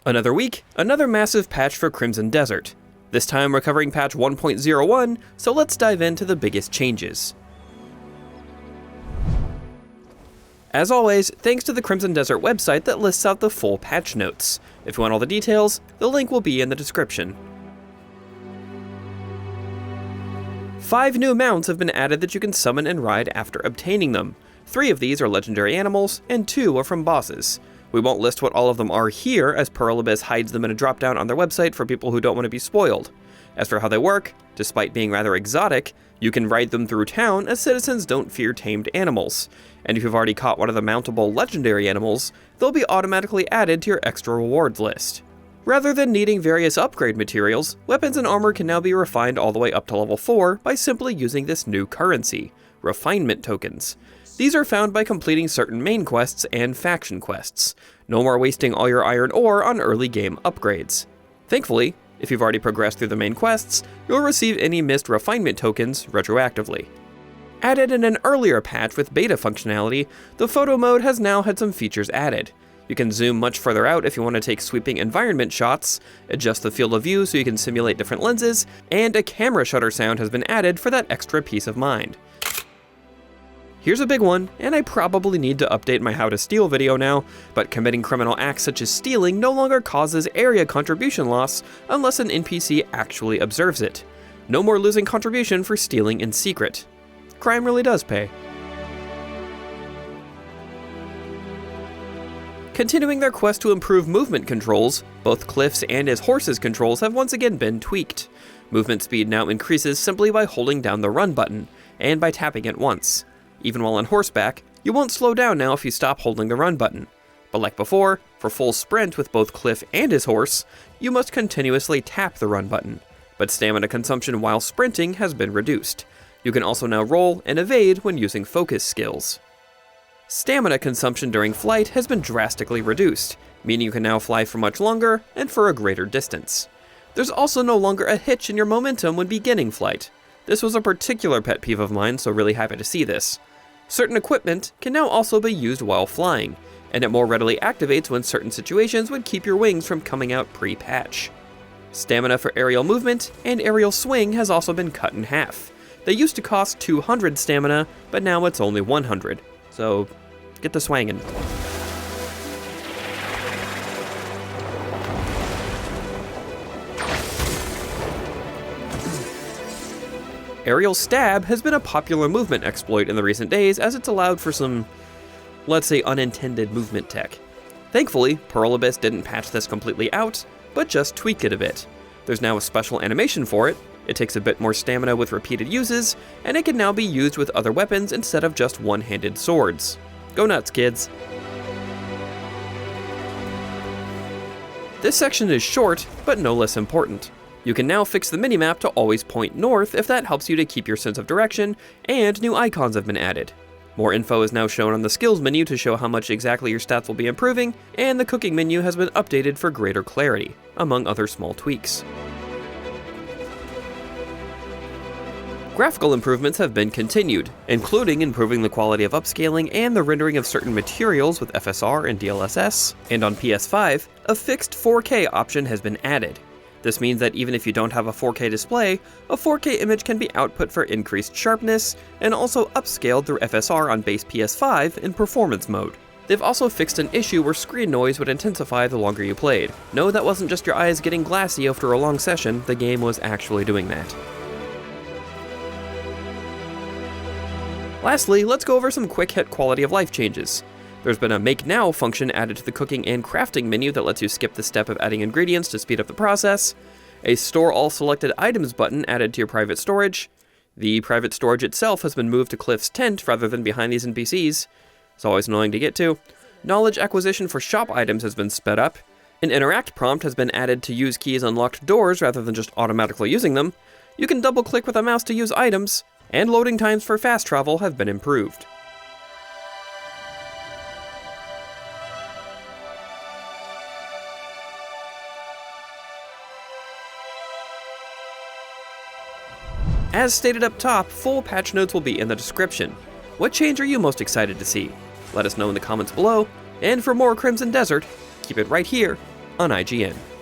Another week, another massive patch for Crimson Desert. This time we're covering patch 1.01, so let's dive into the biggest changes. As always, thanks to the Crimson Desert website that lists out the full patch notes. If you want all the details, the link will be in the description. 5 new mounts have been added that you can summon and ride after obtaining them. 3 of these are legendary animals, and 2 are from bosses. We won't list what all of them are here, as Pearlabyss hides them in a dropdown on their website for people who don't want to be spoiled. As for how they work, despite being rather exotic, you can ride them through town as citizens don't fear tamed animals. And if you've already caught one of the mountable legendary animals, they'll be automatically added to your extra rewards list. Rather than needing various upgrade materials, weapons and armor can now be refined all the way up to level 4 by simply using this new currency, Refinement Tokens. These are found by completing certain main quests and faction quests. No more wasting all your iron ore on early game upgrades. Thankfully, if you've already progressed through the main quests, you'll receive any missed Refinement Tokens retroactively. Added in an earlier patch with beta functionality, the photo mode has now had some features added. You can zoom much further out if you want to take sweeping environment shots, adjust the field of view so you can simulate different lenses, and a camera shutter sound has been added for that extra peace of mind. Here's a big one, and I probably need to update my how to steal video now, but committing criminal acts such as stealing no longer causes area contribution loss unless an NPC actually observes it. No more losing contribution for stealing in secret. Crime really does pay. Continuing their quest to improve movement controls, both Cliff's and his horse's controls have once again been tweaked. Movement speed now increases simply by holding down the run button, and by tapping it once. Even while on horseback, you won't slow down now if you stop holding the run button. But like before, for full sprint with both Cliff and his horse, you must continuously tap the run button. But stamina consumption while sprinting has been reduced. You can also now roll and evade when using focus skills. Stamina consumption during flight has been drastically reduced, meaning you can now fly for much longer and for a greater distance. There's also no longer a hitch in your momentum when beginning flight. This was a particular pet peeve of mine, so really happy to see this. Certain equipment can now also be used while flying, and it more readily activates when certain situations would keep your wings from coming out pre-patch. Stamina for aerial movement and aerial swing has also been cut in half. They used to cost 200 stamina, but now it's only 100, so get the swangin'. Aerial Stab has been a popular movement exploit in the recent days as it's allowed for some, let's say, unintended movement tech. Thankfully, Pearlabyss didn't patch this completely out, but just tweak it a bit. There's now a special animation for it, it takes a bit more stamina with repeated uses, and it can now be used with other weapons instead of just one-handed swords. Go nuts, kids! This section is short, but no less important. You can now fix the minimap to always point north if that helps you to keep your sense of direction, and new icons have been added. More info is now shown on the skills menu to show how much exactly your stats will be improving, and the cooking menu has been updated for greater clarity, among other small tweaks. Graphical improvements have been continued, including improving the quality of upscaling and the rendering of certain materials with FSR and DLSS, and on PS5, a fixed 4K option has been added. This means that even if you don't have a 4K display, a 4K image can be output for increased sharpness, and also upscaled through FSR on base PS5 in performance mode. They've also fixed an issue where screen noise would intensify the longer you played. No, that wasn't just your eyes getting glassy after a long session, the game was actually doing that. Lastly, let's go over some quick hit quality of life changes. There's been a Make Now function added to the cooking and crafting menu that lets you skip the step of adding ingredients to speed up the process, a Store All Selected Items button added to your private storage, the private storage itself has been moved to Cliff's tent rather than behind these NPCs, it's always annoying to get to, knowledge acquisition for shop items has been sped up, an interact prompt has been added to use keys on locked doors rather than just automatically using them, you can double click with a mouse to use items, and loading times for fast travel have been improved. As stated up top, full patch notes will be in the description. What change are you most excited to see? Let us know in the comments below, and for more Crimson Desert, keep it right here on IGN.